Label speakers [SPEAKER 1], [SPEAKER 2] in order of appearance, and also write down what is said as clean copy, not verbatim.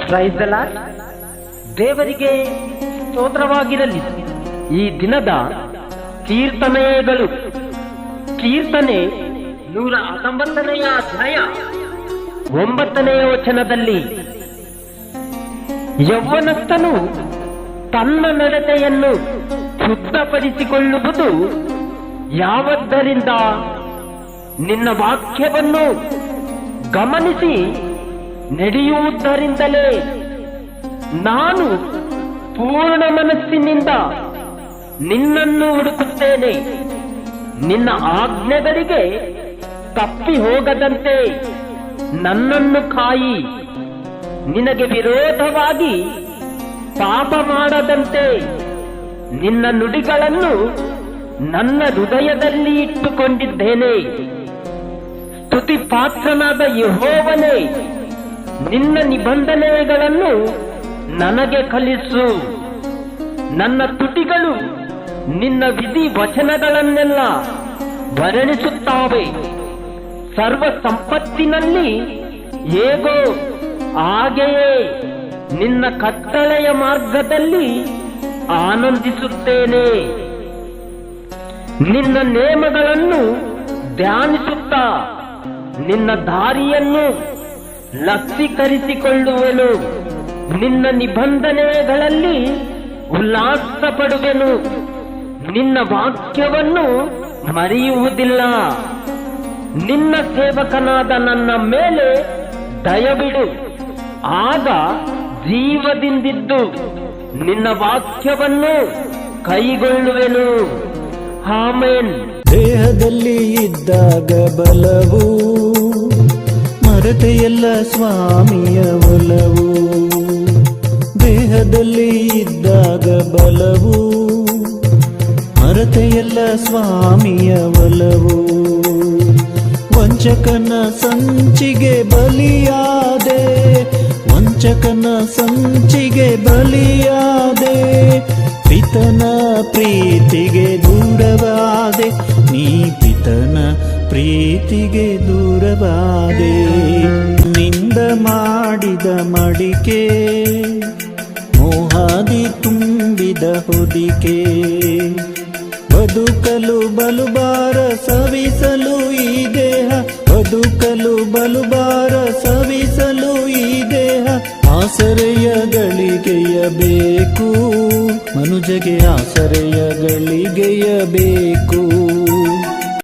[SPEAKER 1] Praise the lord. ದೇವರಿಗೆ ಸ್ತೋತ್ರವಾಗಿರಲಿ. ಈ ದಿನದ ಕೀರ್ತನೆಗಳು ಕೀರ್ತನೆ 119ನೇ ಅಧ್ಯಾಯ 9ನೇ ವಚನದಲ್ಲಿ, ಯೌವನಸ್ಥನು ತನ್ನ ನಡತೆಯನ್ನು ಶುದ್ಧಪಡಿಸಿಕೊಳ್ಳುವುದು ಯಾವದ್ದರಿಂದ ನಿನ್ನ ವಾಕ್ಯವನ್ನು ಗಮನಿಸಿ ನಡೆಯುವುದರಿಂದಲೇ. ನಾನು ಪೂರ್ಣ ಮನಸ್ಸಿನಿಂದ ನಿನ್ನನ್ನು ಹುಡುಕುತ್ತೇನೆ. ನಿನ್ನ ಆಜ್ಞೆಗಳಿಗೆ ತಪ್ಪಿ ಹೋಗದಂತೆ ನನ್ನನ್ನು ಕಾಯಿ. ನಿನಗೆ ವಿರೋಧವಾಗಿ ಪಾಪ ಮಾಡದಂತೆ ನಿನ್ನ ನುಡಿಗಳನ್ನು ನನ್ನ ಹೃದಯದಲ್ಲಿ ಇಟ್ಟುಕೊಂಡಿದ್ದೇನೆ. ಸ್ತುತಿ ಪಾತ್ರನಾದ ಯೆಹೋವನೇ, ನಿನ್ನ ನಿಬಂಧನೆಗಳನ್ನು ನನಗೆ ಕಲಿಸು. ನನ್ನ ತುಟಿಗಳು ನಿನ್ನ ವಿಧಿ ವಚನಗಳನ್ನೆಲ್ಲ ವರ್ಣಿಸುತ್ತಾವೆ. ಸರ್ವ ಸಂಪತ್ತಿನಲ್ಲಿ ಹೇಗೋ ಹಾಗೆಯೇ ನಿನ್ನ ಕತ್ತಳೆಯ ಮಾರ್ಗದಲ್ಲಿ ಆನಂದಿಸುತ್ತೇನೆ. ನಿನ್ನ ನೇಮಗಳನ್ನು ಧ್ಯಾನಿಸುತ್ತಾ ನಿನ್ನ ದಾರಿಯನ್ನು ಲಕ್ಷೀಕರಿಸಿಕೊಳ್ಳುವೆನು. ನಿನ್ನ ನಿಬಂಧನೆಗಳಲ್ಲಿ ಉಲ್ಲಾಸ ಪಡುವೆನು. ನಿನ್ನ ವಾಕ್ಯವನ್ನು ಮರೆಯುವುದಿಲ್ಲ. ನಿನ್ನ ಸೇವಕನಾದ ನನ್ನ ಮೇಲೆ ದಯವಿಡು. ಆಗ ಜೀವದಿಂದಿದ್ದು ನಿನ್ನ ವಾಕ್ಯವನ್ನು ಕೈಗೊಳ್ಳುವೆನು. ಆಮೆನ್.
[SPEAKER 2] ದೇಹದಲ್ಲಿ ಇದ್ದಾಗ ಬಲವು ಮರೆತೆಯಲ್ಲ ಸ್ವಾಮಿಯ ಒಲವು. ದೇಹದಲ್ಲಿ ಇದ್ದಾಗ ಬಲವು ಮರೆತೆಯಲ್ಲ ಸ್ವಾಮಿಯ ಒಲವು. ವಂಚಕನ ಸಂಚಿಗೆ ಬಲಿಯಾದೆ, ವಂಚಕನ ಸಂಚಿಗೆ ಬಲಿಯಾದೆ. ಪಿತನ ಪ್ರೀತಿಗೆ ದೂರವಾದೆ, ನೀ ಪಿತನ ಪ್ರೀತಿಗೆ ದೂರವಾದೆ. ನಿಂದ ಮಾಡಿದ ಮಡಿಕೆ, ಮೋಹಾದಿ ತುಂಬಿದ ಹೊದಿಕೆ. ಬದುಕಲು ಬಲುಬಾರ ಸವಿಸಲು ಈ ದೇಹ, ಬದುಕಲು ಬಲುಬಾರ ಸವಿಸಲು ಈ ದೇಹ. ಆಸರೆಯ ಗಳಿಗೆಯ ಬೇಕು, ಮನುಜಗೆ ಆಸರೆಯ ಗಳಿಗೆಯ ಬೇಕು.